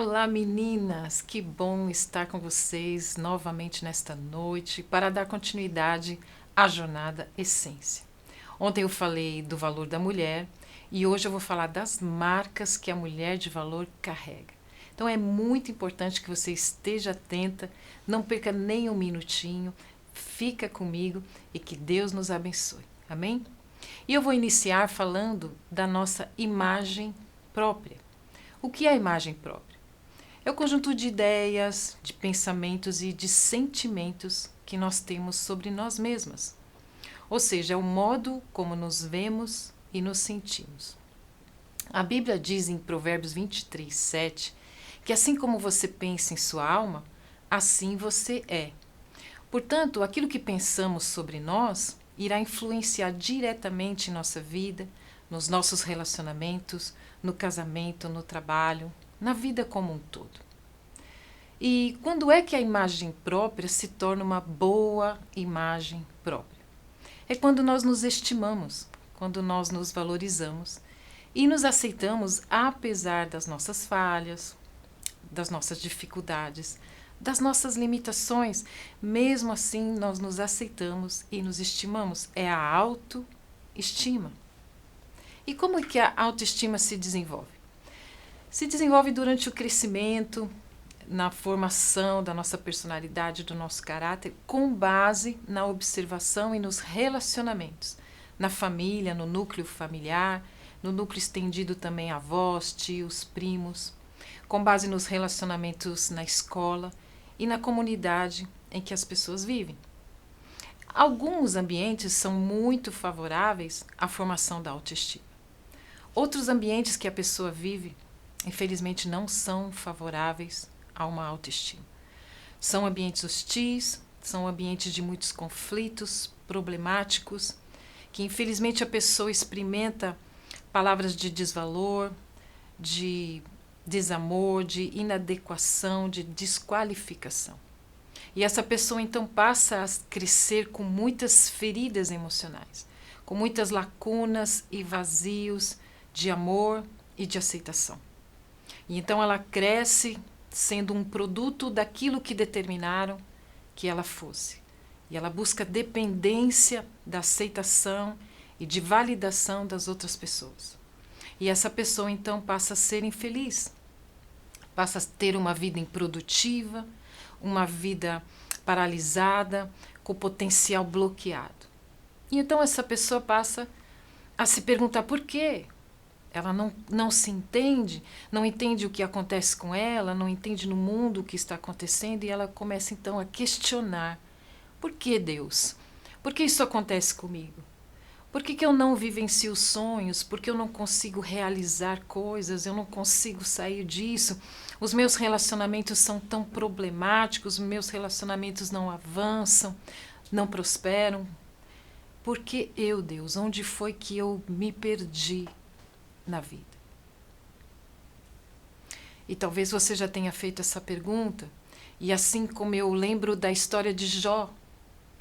Olá, meninas! Que bom estar com vocês novamente nesta noite para dar continuidade à jornada Essência. Ontem eu falei do valor da mulher e hoje eu vou falar das marcas que a mulher de valor carrega. Então é muito importante que você esteja atenta, não perca nem um minutinho, fica comigo e que Deus nos abençoe. Amém? E eu vou iniciar falando da nossa imagem própria. O que é a imagem própria? É o conjunto de ideias, de pensamentos e de sentimentos que nós temos sobre nós mesmas. Ou seja, é o modo como nos vemos e nos sentimos. A Bíblia diz em Provérbios 23, 7, que assim como você pensa em sua alma, assim você é. Portanto, aquilo que pensamos sobre nós irá influenciar diretamente em nossa vida, nos nossos relacionamentos, no casamento, no trabalho, na vida como um todo. E quando é que a imagem própria se torna uma boa imagem própria? É quando nós nos estimamos, quando nós nos valorizamos e nos aceitamos apesar das nossas falhas, das nossas dificuldades, das nossas limitações. Mesmo assim, nós nos aceitamos e nos estimamos. É a autoestima. E como é que a autoestima se desenvolve? Se desenvolve durante o crescimento, na formação da nossa personalidade, do nosso caráter, com base na observação e nos relacionamentos, na família, no núcleo familiar, no núcleo estendido também avós, tios, primos, com base nos relacionamentos na escola e na comunidade em que as pessoas vivem. Alguns ambientes são muito favoráveis à formação da autoestima. Outros ambientes que a pessoa vive, infelizmente, não são favoráveis a uma autoestima. São ambientes hostis, são ambientes de muitos conflitos problemáticos, que infelizmente a pessoa experimenta palavras de desvalor, de desamor, de inadequação, de desqualificação. E essa pessoa então passa a crescer com muitas feridas emocionais, com muitas lacunas e vazios de amor e de aceitação. E então ela cresce sendo um produto daquilo que determinaram que ela fosse. E ela busca dependência da aceitação e de validação das outras pessoas. E essa pessoa então passa a ser infeliz, passa a ter uma vida improdutiva, uma vida paralisada, com potencial bloqueado. E então essa pessoa passa a se perguntar por quê? Ela não se entende, não entende o que acontece com ela, não entende no mundo o que está acontecendo e ela começa então a questionar. Por que Deus? Por que isso acontece comigo? Por que eu não vivencio sonhos? Por que eu não consigo realizar coisas? Eu não consigo sair disso? Os meus relacionamentos são tão problemáticos, os meus relacionamentos não avançam, não prosperam. Por que eu, Deus? Onde foi que eu me perdi na vida? E talvez você já tenha feito essa pergunta, e assim como eu lembro da história de Jó,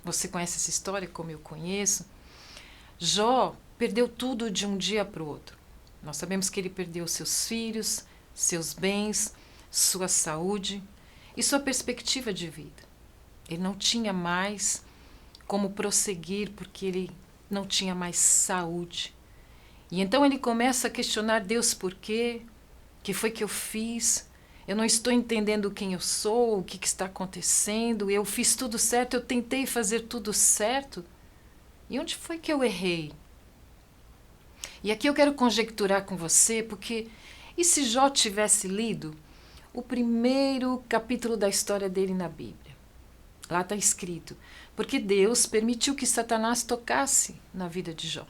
você conhece essa história como eu conheço, Jó perdeu tudo de um dia para o outro. Nós sabemos que ele perdeu seus filhos, seus bens, sua saúde e sua perspectiva de vida. Ele não tinha mais como prosseguir porque ele não tinha mais saúde. E então ele começa a questionar Deus por quê? O que foi que eu fiz? Eu não estou entendendo quem eu sou, o que está acontecendo. Eu fiz tudo certo, eu tentei fazer tudo certo. E onde foi que eu errei? E aqui eu quero conjecturar com você, porque e se Jó tivesse lido o primeiro capítulo da história dele na Bíblia? Lá está escrito, porque Deus permitiu que Satanás tocasse na vida de Jó.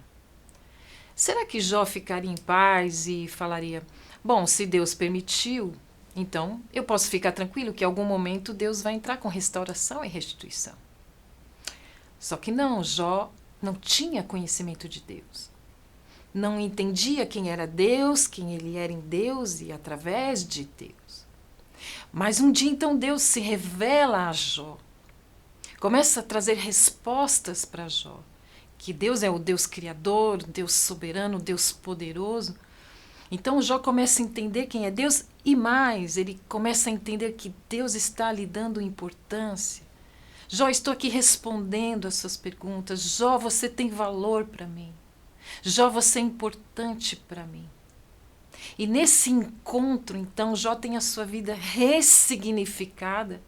Será que Jó ficaria em paz e falaria, bom, se Deus permitiu, então eu posso ficar tranquilo que em algum momento Deus vai entrar com restauração e restituição? Só que não, Jó não tinha conhecimento de Deus. Não entendia quem era Deus, quem ele era em Deus e através de Deus. Mas um dia então Deus se revela a Jó. Começa a trazer respostas para Jó. Que Deus é o Deus criador, Deus soberano, Deus poderoso. Então Jó começa a entender quem é Deus e mais, ele começa a entender que Deus está lhe dando importância. Jó, estou aqui respondendo as suas perguntas. Jó, você tem valor para mim. Jó, você é importante para mim. E nesse encontro, então, Jó tem a sua vida ressignificada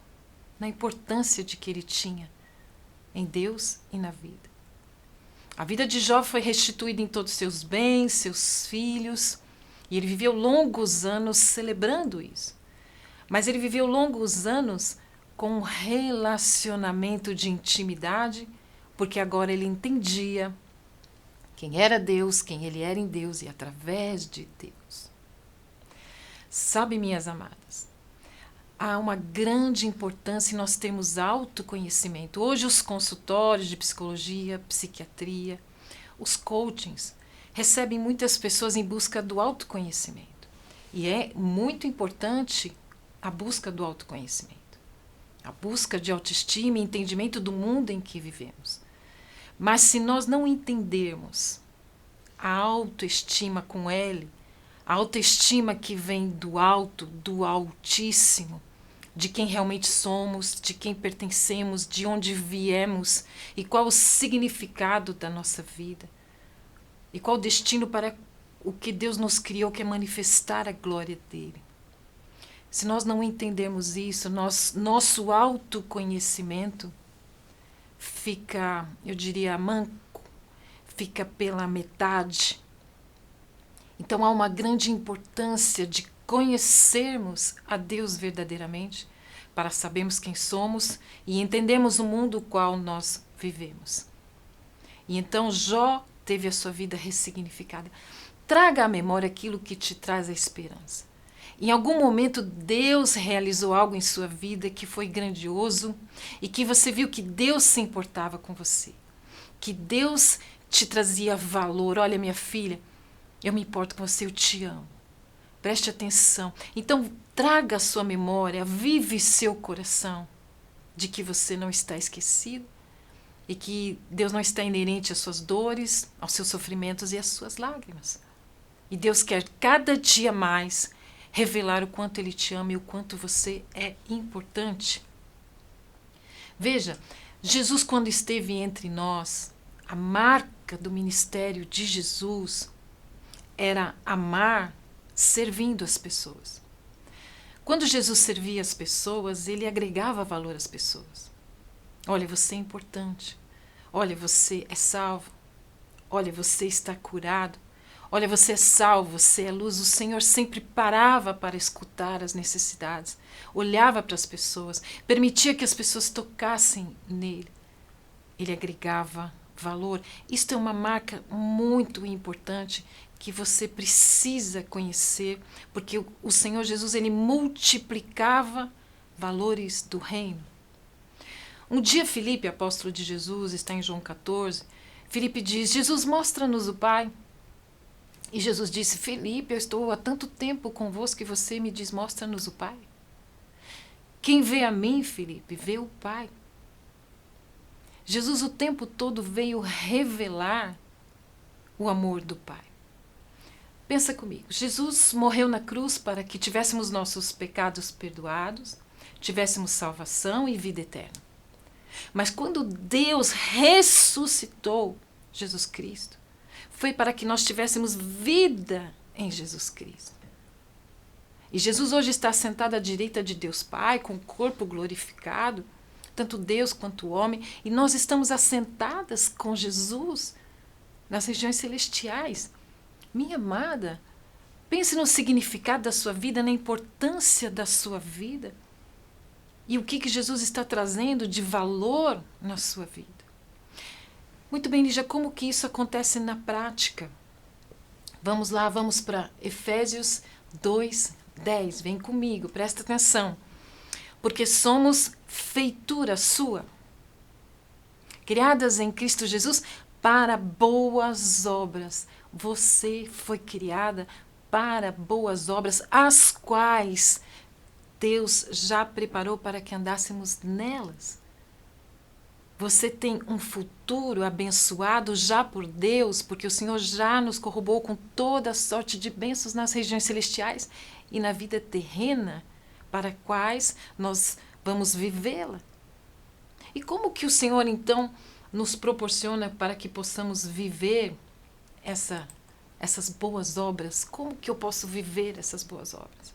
na importância de que ele tinha em Deus e na vida. A vida de Jó foi restituída em todos os seus bens, seus filhos, e ele viveu longos anos celebrando isso. Mas ele viveu longos anos com um relacionamento de intimidade, porque agora ele entendia quem era Deus, quem ele era em Deus e através de Deus. Sabe, minhas amadas, há uma grande importância em nós termos autoconhecimento. Hoje os consultórios de psicologia, psiquiatria, os coachings recebem muitas pessoas em busca do autoconhecimento. E é muito importante a busca do autoconhecimento. A busca de autoestima e entendimento do mundo em que vivemos. Mas se nós não entendermos a autoestima com L, a autoestima que vem do alto, do altíssimo, de quem realmente somos, de quem pertencemos, de onde viemos e qual o significado da nossa vida e qual o destino para o que Deus nos criou, que é manifestar a glória dele. Se nós não entendermos isso, nosso autoconhecimento fica, eu diria, manco, fica pela metade. Então há uma grande importância de conhecermos a Deus verdadeiramente, para sabermos quem somos e entendermos o mundo no qual nós vivemos. E então Jó teve a sua vida ressignificada. Traga à memória aquilo que te traz a esperança. Em algum momento Deus realizou algo em sua vida que foi grandioso e que você viu que Deus se importava com você, que Deus te trazia valor. Olha, minha filha, eu me importo com você, eu te amo. Preste atenção. Então, traga à sua memória, vive seu coração de que você não está esquecido e que Deus não está inerente às suas dores, aos seus sofrimentos e às suas lágrimas. E Deus quer cada dia mais revelar o quanto Ele te ama e o quanto você é importante. Veja, Jesus, quando esteve entre nós, a marca do ministério de Jesus era amar servindo as pessoas. Quando Jesus servia as pessoas, ele agregava valor às pessoas. Olha, você é importante. Olha, você é salvo. Olha, você está curado. Olha, você é salvo, você é luz. O Senhor sempre parava para escutar as necessidades, olhava para as pessoas, permitia que as pessoas tocassem nele. Ele agregava valor. Isto é uma marca muito importante que você precisa conhecer, porque o Senhor Jesus, ele multiplicava valores do reino. Um dia Filipe, apóstolo de Jesus, está em João 14, Filipe diz: Jesus, mostra-nos o Pai. E Jesus disse: Filipe, eu estou há tanto tempo convosco que você me diz: mostra-nos o Pai. Quem vê a mim, Filipe, vê o Pai. Jesus o tempo todo veio revelar o amor do Pai. Pensa comigo, Jesus morreu na cruz para que tivéssemos nossos pecados perdoados, tivéssemos salvação e vida eterna. Mas quando Deus ressuscitou Jesus Cristo, foi para que nós tivéssemos vida em Jesus Cristo. E Jesus hoje está sentado à direita de Deus Pai, com o corpo glorificado, tanto Deus quanto o homem, e nós estamos assentadas com Jesus nas regiões celestiais. Minha amada, pense no significado da sua vida, na importância da sua vida e o que Jesus está trazendo de valor na sua vida. Muito bem, Lígia, como que isso acontece na prática? Vamos lá, vamos para Efésios 2:10. Vem comigo, presta atenção. Porque somos feitura sua, criadas em Cristo Jesus para boas obras. Você foi criada para boas obras, as quais Deus já preparou para que andássemos nelas. Você tem um futuro abençoado já por Deus, porque o Senhor já nos corroborou com toda sorte de bênçãos nas regiões celestiais e na vida terrena, para quais nós vamos vivê-la. E como que o Senhor, então, nos proporciona para que possamos viver essas boas obras? Como que eu posso viver essas boas obras?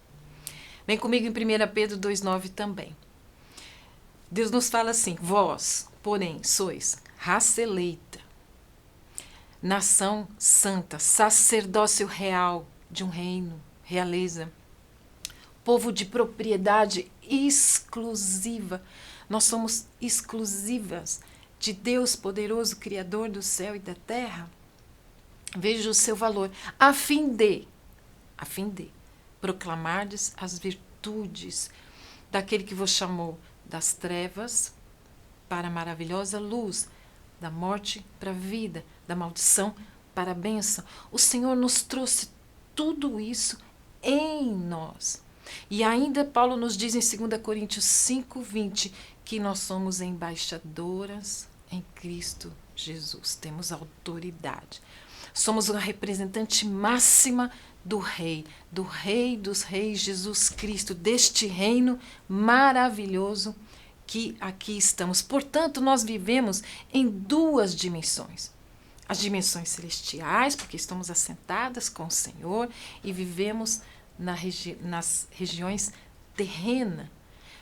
Vem comigo em 1 Pedro 2,9 também. Deus nos fala assim: vós, porém, sois raça eleita, nação santa, sacerdócio real de um reino, realeza, povo de propriedade exclusiva. Nós somos exclusivas de Deus poderoso, Criador do céu e da terra. Veja o seu valor, a fim de proclamardes as virtudes daquele que vos chamou das trevas para a maravilhosa luz, da morte para a vida, da maldição para a bênção. O Senhor nos trouxe tudo isso em nós. E ainda Paulo nos diz em 2 Coríntios 5:20 que nós somos embaixadoras em Cristo Jesus. Temos autoridade. Somos uma representante máxima do Rei dos Reis, Jesus Cristo, deste reino maravilhoso que aqui estamos. Portanto, nós vivemos em duas dimensões. As dimensões celestiais, porque estamos assentadas com o Senhor, e vivemos nas regiões terrenas.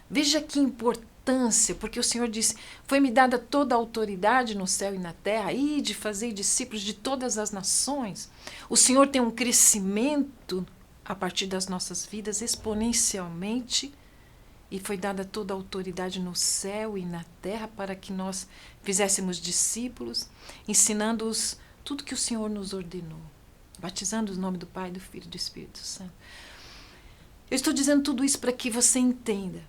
Veja que importância, porque o Senhor disse: foi-me dada toda a autoridade no céu e na terra, e de fazer discípulos de todas as nações. O Senhor tem um crescimento a partir das nossas vidas exponencialmente, e foi dada toda a autoridade no céu e na terra para que nós fizéssemos discípulos, ensinando-os tudo que o Senhor nos ordenou, batizando o nome do Pai, do Filho e do Espírito Santo. Eu estou dizendo tudo isso para que você entenda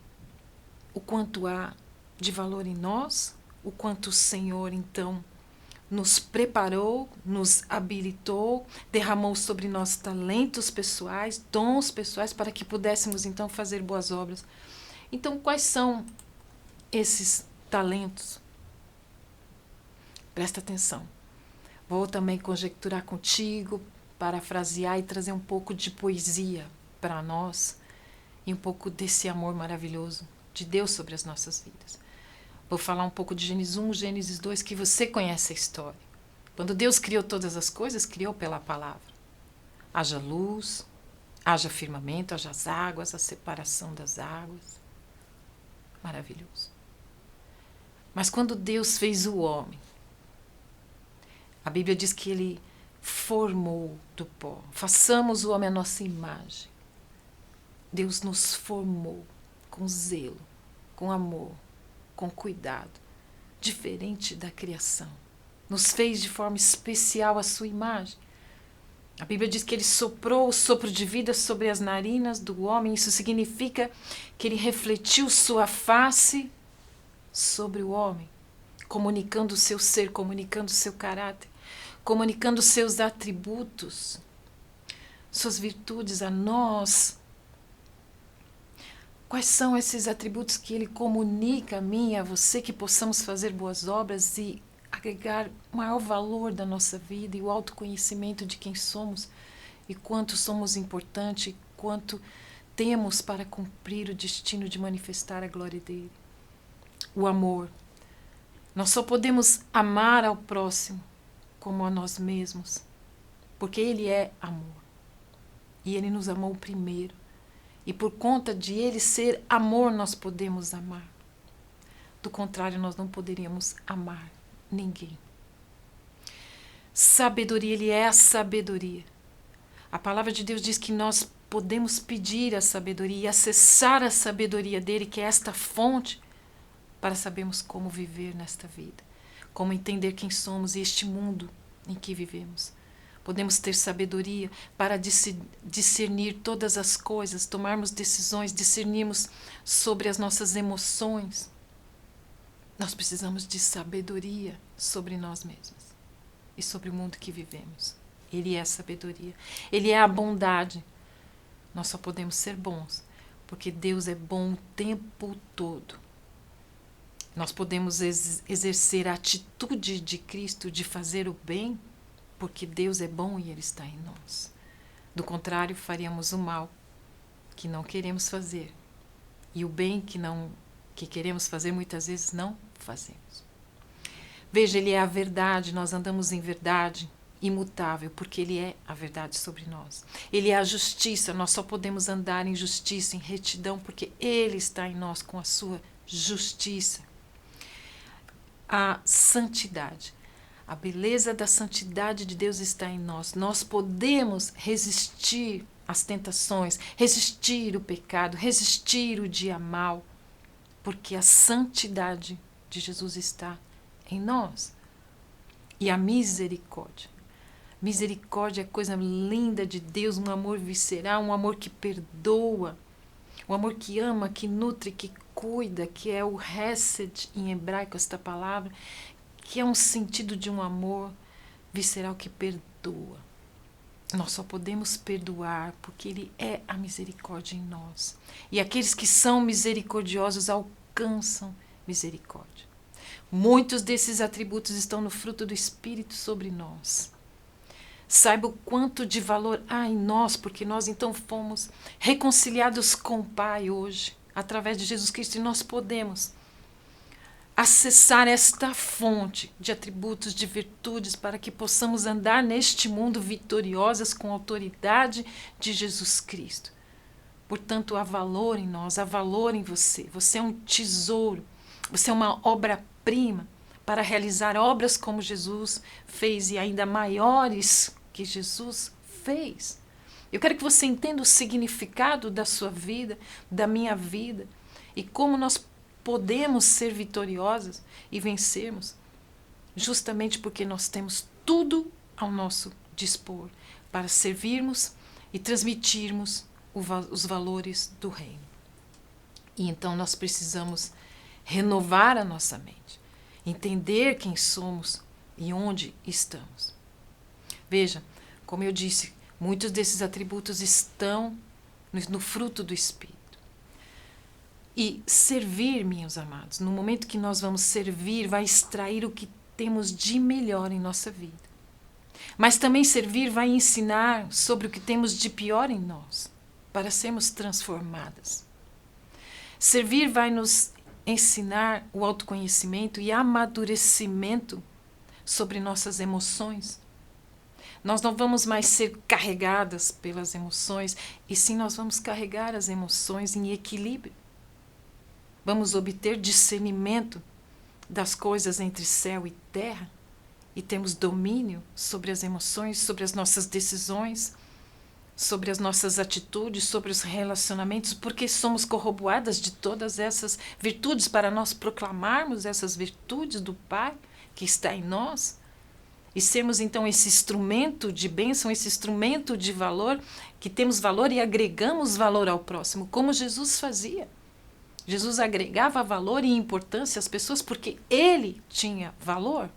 o quanto há de valor em nós, o quanto o Senhor, então, nos preparou, nos habilitou, derramou sobre nós talentos pessoais, dons pessoais, para que pudéssemos, então, fazer boas obras. Então, quais são esses talentos? Presta atenção. Vou também conjecturar contigo, parafrasear e trazer um pouco de poesia para nós e um pouco desse amor maravilhoso de Deus sobre as nossas vidas. Vou falar um pouco de Gênesis 1, Gênesis 2, que você conhece a história. Quando Deus criou todas as coisas, criou pela palavra. Haja luz, haja firmamento, haja as águas, a separação das águas. Maravilhoso. Mas quando Deus fez o homem, a Bíblia diz que ele formou do pó. Façamos o homem à nossa imagem. Deus nos formou com zelo, com amor, com cuidado, diferente da criação. Nos fez de forma especial a sua imagem. A Bíblia diz que ele soprou o sopro de vida sobre as narinas do homem. Isso significa que ele refletiu sua face sobre o homem, comunicando o seu ser, comunicando o seu caráter, comunicando os seus atributos, suas virtudes a nós. Quais são esses atributos que ele comunica a mim e a você, que possamos fazer boas obras e agregar maior valor da nossa vida e o autoconhecimento de quem somos e quanto somos importantes e quanto temos para cumprir o destino de manifestar a glória dele. O amor. Nós só podemos amar ao próximo como a nós mesmos, porque ele é amor. E ele nos amou primeiro. E por conta de ele ser amor, nós podemos amar. Do contrário, nós não poderíamos amar ninguém. Sabedoria, ele é a sabedoria. A palavra de Deus diz que nós podemos pedir a sabedoria e acessar a sabedoria dele, que é esta fonte, para sabermos como viver nesta vida, como entender quem somos e este mundo em que vivemos. Podemos ter sabedoria para discernir todas as coisas, tomarmos decisões, discernirmos sobre as nossas emoções. Nós precisamos de sabedoria sobre nós mesmos e sobre o mundo que vivemos. Ele é a sabedoria. Ele é a bondade. Nós só podemos ser bons porque Deus é bom o tempo todo. Nós podemos exercer a atitude de Cristo de fazer o bem, porque Deus é bom e Ele está em nós. Do contrário, faríamos o mal que não queremos fazer. E o bem que queremos fazer, muitas vezes não fazemos. Veja, Ele é a verdade, nós andamos em verdade imutável, porque Ele é a verdade sobre nós. Ele é a justiça, nós só podemos andar em justiça, em retidão, porque Ele está em nós com a sua justiça. A santidade, a beleza da santidade de Deus está em nós. Nós podemos resistir às tentações, resistir o pecado, resistir o dia mal, porque a santidade de Jesus está em nós. E a misericórdia. Misericórdia é coisa linda de Deus, um amor visceral, um amor que perdoa, um amor que ama, que nutre, que cuida, que é o hesed em hebraico, esta palavra, que é um sentido de um amor visceral que perdoa. Nós só podemos perdoar porque Ele é a misericórdia em nós. E aqueles que são misericordiosos alcançam misericórdia. Muitos desses atributos estão no fruto do Espírito sobre nós. Saiba o quanto de valor há em nós, porque nós então fomos reconciliados com o Pai hoje, através de Jesus Cristo, e nós podemos acessar esta fonte de atributos, de virtudes, para que possamos andar neste mundo vitoriosas com a autoridade de Jesus Cristo. Portanto, há valor em nós, há valor em você. Você é um tesouro, você é uma obra-prima para realizar obras como Jesus fez e ainda maiores que Jesus fez. Eu quero que você entenda o significado da sua vida, da minha vida, e como nós podemos ser vitoriosas e vencermos, justamente porque nós temos tudo ao nosso dispor para servirmos e transmitirmos os valores do reino. E então nós precisamos renovar a nossa mente, entender quem somos e onde estamos. Veja, como eu disse, muitos desses atributos estão no fruto do Espírito. E servir, meus amados, no momento que nós vamos servir, vai extrair o que temos de melhor em nossa vida. Mas também servir vai ensinar sobre o que temos de pior em nós, para sermos transformadas. Servir vai nos ensinar o autoconhecimento e amadurecimento sobre nossas emoções. Nós não vamos mais ser carregadas pelas emoções, e sim nós vamos carregar as emoções em equilíbrio. Vamos obter discernimento das coisas entre céu e terra, e temos domínio sobre as emoções, sobre as nossas decisões, sobre as nossas atitudes, sobre os relacionamentos, porque somos corroboradas de todas essas virtudes para nós proclamarmos essas virtudes do Pai que está em nós. E sermos então esse instrumento de bênção, esse instrumento de valor, que temos valor e agregamos valor ao próximo, como Jesus fazia. Jesus agregava valor e importância às pessoas porque Ele tinha valor.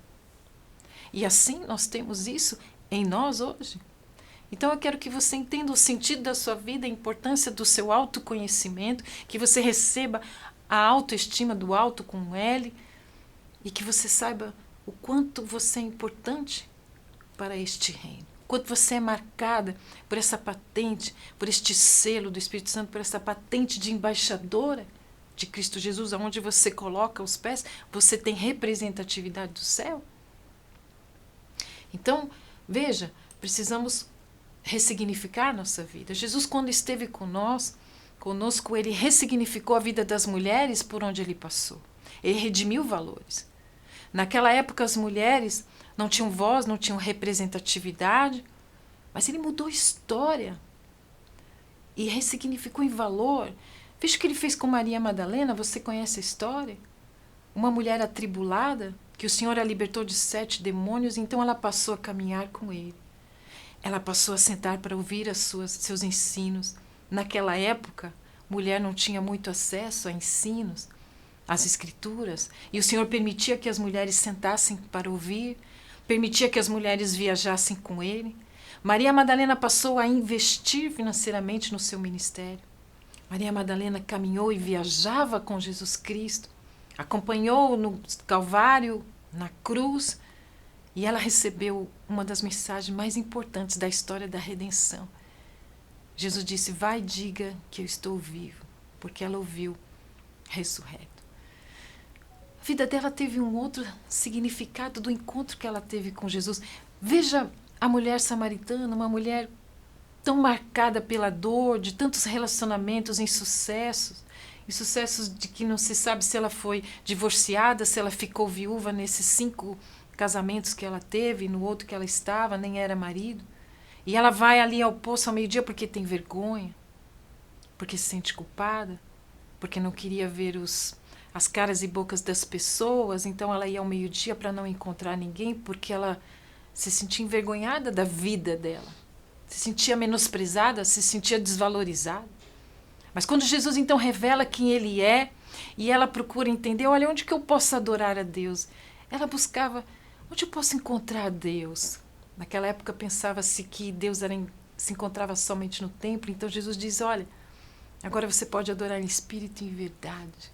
E assim nós temos isso em nós hoje. Então eu quero que você entenda o sentido da sua vida, a importância do seu autoconhecimento, que você receba a autoestima do alto com L, e que você saiba o quanto você é importante para este reino. O quanto você é marcada por essa patente, por este selo do Espírito Santo, por essa patente de embaixadora de Cristo Jesus, onde você coloca os pés, você tem representatividade do céu. Então, veja, precisamos ressignificar nossa vida. Jesus, quando esteve conosco, Ele ressignificou a vida das mulheres por onde Ele passou. Ele redimiu valores. Naquela época, as mulheres não tinham voz, não tinham representatividade, mas Ele mudou a história e ressignificou em valor. Veja o que Ele fez com Maria Madalena, você conhece a história? Uma mulher atribulada, que o Senhor a libertou de 7 demônios, então ela passou a caminhar com Ele. Ela passou a sentar para ouvir seus ensinos. Naquela época, mulher não tinha muito acesso a ensinos, às escrituras, e o Senhor permitia que as mulheres sentassem para ouvir, permitia que as mulheres viajassem com Ele. Maria Madalena passou a investir financeiramente no seu ministério. Maria Madalena caminhou e viajava com Jesus Cristo. acompanhou no Calvário, na cruz, e ela recebeu uma das mensagens mais importantes da história da redenção. Jesus disse: vai, diga que eu estou vivo, porque ela ouviu ressurreto. A vida dela teve um outro significado do encontro que ela teve com Jesus. Veja a mulher samaritana, uma mulher tão marcada pela dor, de tantos relacionamentos insucessos de que não se sabe se ela foi divorciada, se ela ficou viúva nesses 5 casamentos que ela teve, no outro que ela estava, nem era marido. E ela vai ali ao poço ao meio-dia porque tem vergonha, porque se sente culpada, porque não queria ver as caras e bocas das pessoas, então ela ia ao meio-dia para não encontrar ninguém, porque ela se sentia envergonhada da vida dela, se sentia menosprezada, se sentia desvalorizada. Mas quando Jesus então revela quem ele é, e ela procura entender, olha, onde que eu posso adorar a Deus? Ela buscava, onde eu posso encontrar Deus? Naquela época pensava-se que Deus se encontrava somente no templo, então Jesus diz, olha, agora você pode adorar em espírito e em verdade.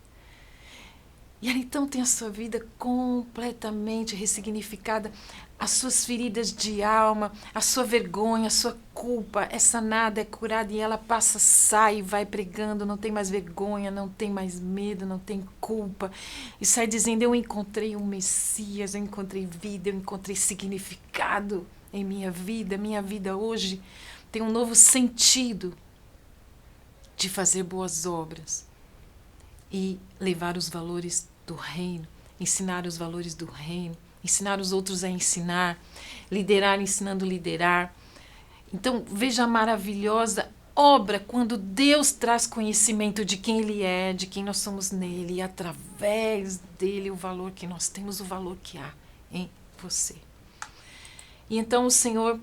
E ela então tem a sua vida completamente ressignificada, as suas feridas de alma, a sua vergonha, a sua culpa, essa nada é curada e ela passa, sai, vai pregando, não tem mais vergonha, não tem mais medo, não tem culpa. E sai dizendo, eu encontrei um Messias, eu encontrei vida, eu encontrei significado em minha vida hoje tem um novo sentido de fazer boas obras e levar os valores do reino, ensinar os valores do reino, ensinar os outros a ensinar, liderar ensinando a liderar. Então, veja a maravilhosa obra quando Deus traz conhecimento de quem Ele é, de quem nós somos nele, e através dele o valor que nós temos, o valor que há em você. E então o Senhor,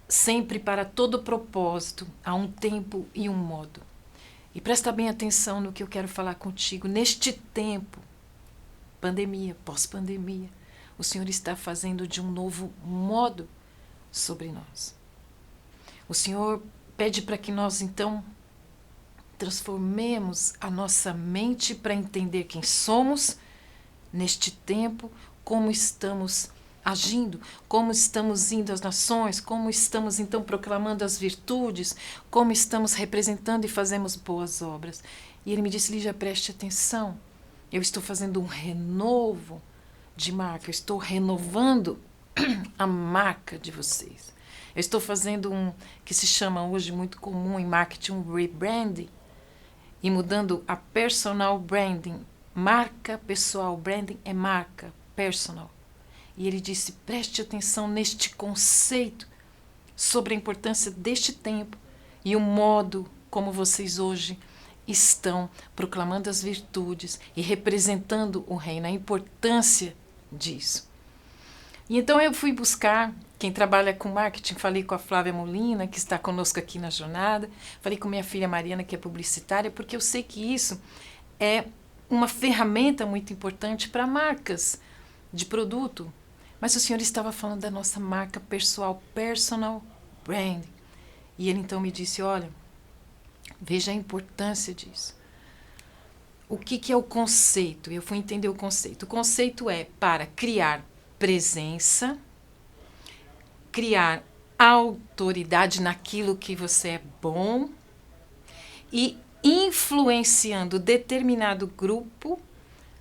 sempre para todo propósito, há um tempo e um modo. E presta bem atenção no que eu quero falar contigo. Neste tempo, pandemia, pós-pandemia, o Senhor está fazendo de um novo modo sobre nós. O Senhor pede para que nós, então, transformemos a nossa mente para entender quem somos neste tempo, como estamos agindo, como estamos indo às nações, como estamos então proclamando as virtudes, como estamos representando e fazemos boas obras. E ele me disse, Lígia, preste atenção, eu estou fazendo um renovo de marca, eu estou renovando a marca de vocês. Eu estou fazendo que se chama hoje muito comum em marketing, um rebranding, e mudando a personal branding, marca pessoal, branding é marca, personal. E ele disse, preste atenção neste conceito sobre a importância deste tempo e o modo como vocês hoje estão proclamando as virtudes e representando o reino, a importância disso. E então eu fui buscar quem trabalha com marketing, falei com a Flávia Molina, que está conosco aqui na jornada, falei com minha filha Mariana, que é publicitária, porque eu sei que isso é uma ferramenta muito importante para marcas de produto. Mas o Senhor estava falando da nossa marca pessoal, personal branding. E ele então me disse, olha, veja a importância disso. O que é o conceito? Eu fui entender o conceito. O conceito é para criar presença, criar autoridade naquilo que você é bom e influenciando determinado grupo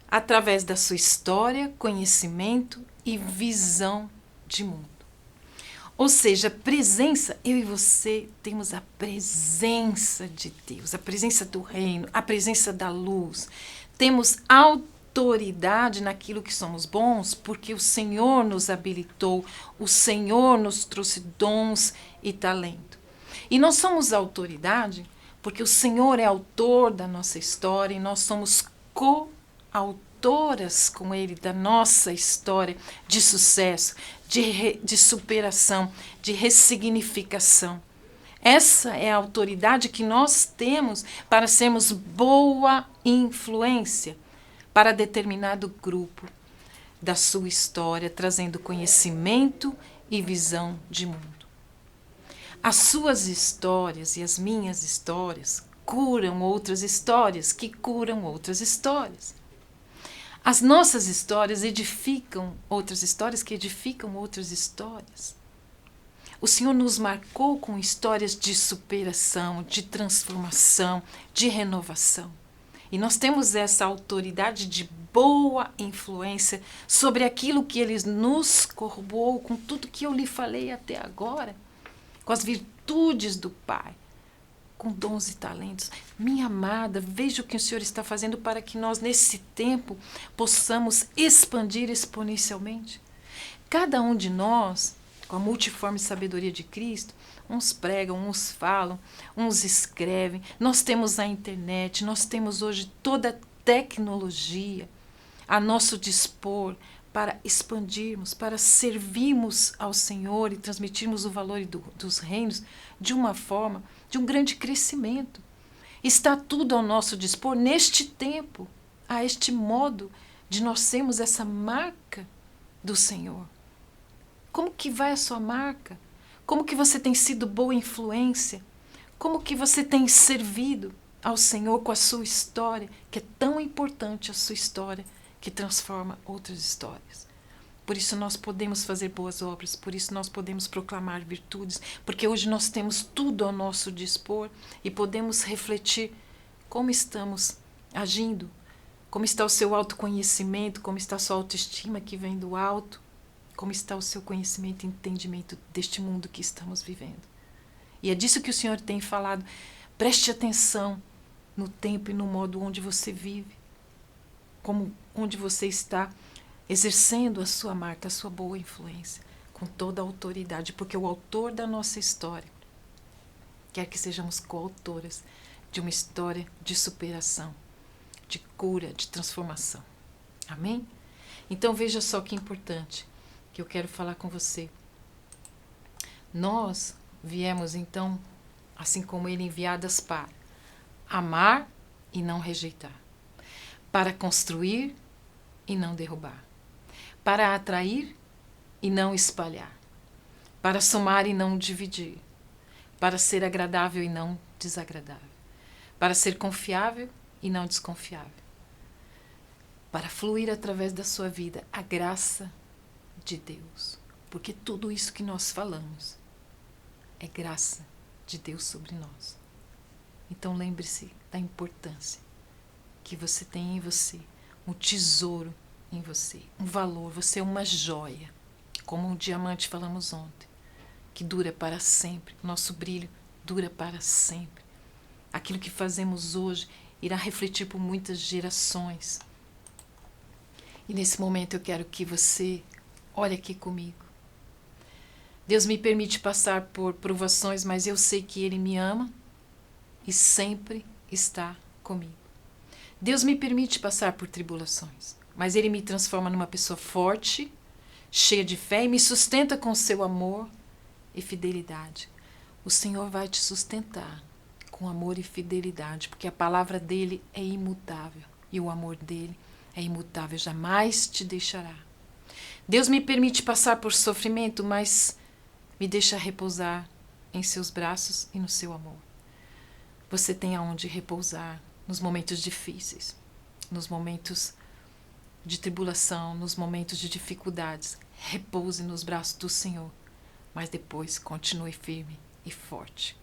através da sua história, conhecimento e visão de mundo. Ou seja, presença, eu e você temos a presença de Deus, a presença do reino, a presença da luz. Temos autoridade naquilo que somos bons, porque o Senhor nos habilitou, o Senhor nos trouxe dons e talento. E nós somos autoridade porque o Senhor é autor da nossa história e nós somos coautoras com Ele da nossa história de sucesso, de superação, de ressignificação. Essa é a autoridade que nós temos para sermos boa influência para determinado grupo da sua história, trazendo conhecimento e visão de mundo. As suas histórias e as minhas histórias curam outras histórias, que curam outras histórias. As nossas histórias edificam outras histórias que edificam outras histórias. O Senhor nos marcou com histórias de superação, de transformação, de renovação. E nós temos essa autoridade de boa influência sobre aquilo que Ele nos corroborou com tudo que eu lhe falei até agora, com as virtudes do Pai, com dons e talentos. Minha amada, veja o que o Senhor está fazendo para que nós, nesse tempo, possamos expandir exponencialmente. Cada um de nós, com a multiforme sabedoria de Cristo, uns pregam, uns falam, uns escrevem. Nós temos a internet, nós temos hoje toda a tecnologia a nosso dispor para expandirmos, para servirmos ao Senhor e transmitirmos o valor dos reinos de uma forma, de um grande crescimento. Está tudo ao nosso dispor neste tempo, a este modo de nós sermos essa marca do Senhor. Como que vai a sua marca? Como que você tem sido boa influência? Como que você tem servido ao Senhor com a sua história, que é tão importante a sua história, que transforma outras histórias. Por isso nós podemos fazer boas obras, por isso nós podemos proclamar virtudes, porque hoje nós temos tudo ao nosso dispor e podemos refletir como estamos agindo, como está o seu autoconhecimento, como está a sua autoestima que vem do alto, como está o seu conhecimento e entendimento deste mundo que estamos vivendo. E é disso que o Senhor tem falado. Preste atenção no tempo e no modo onde você vive, como onde você está exercendo a sua marca, a sua boa influência, com toda a autoridade, porque o autor da nossa história quer que sejamos coautoras de uma história de superação, de cura, de transformação. Amém? Então veja só que importante que eu quero falar com você. Nós viemos então, assim como Ele, enviadas para amar e não rejeitar, para construir e não derrubar, para atrair e não espalhar, para somar e não dividir, para ser agradável e não desagradável, para ser confiável e não desconfiável, para fluir através da sua vida a graça de Deus, porque tudo isso que nós falamos é graça de Deus sobre nós. Então lembre-se da importância que você tem em você, um tesouro em você, um valor. Você é uma joia, como um diamante falamos ontem, que dura para sempre. Nosso brilho dura para sempre. Aquilo que fazemos hoje irá refletir por muitas gerações. E nesse momento eu quero que você olhe aqui comigo. Deus me permite passar por provações, mas eu sei que Ele me ama e sempre está comigo. Deus me permite passar por tribulações, mas Ele me transforma numa pessoa forte, cheia de fé e me sustenta com seu amor e fidelidade. O Senhor vai te sustentar com amor e fidelidade, porque a palavra dEle é imutável e o amor dEle é imutável, jamais te deixará. Deus me permite passar por sofrimento, mas me deixa repousar em seus braços e no seu amor. Você tem aonde repousar nos momentos difíceis, nos momentos de tribulação, nos momentos de dificuldades. Repouse nos braços do Senhor, mas depois continue firme e forte.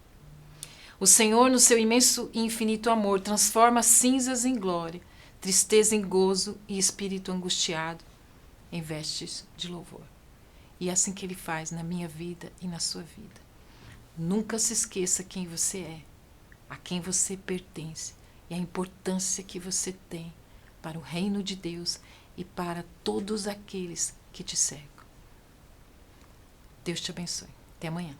O Senhor, no seu imenso e infinito amor, transforma cinzas em glória, tristeza em gozo e espírito angustiado em vestes de louvor. E é assim que Ele faz na minha vida e na sua vida. Nunca se esqueça quem você é, a quem você pertence e a importância que você tem para o reino de Deus e para todos aqueles que te cercam. Deus te abençoe. Até amanhã.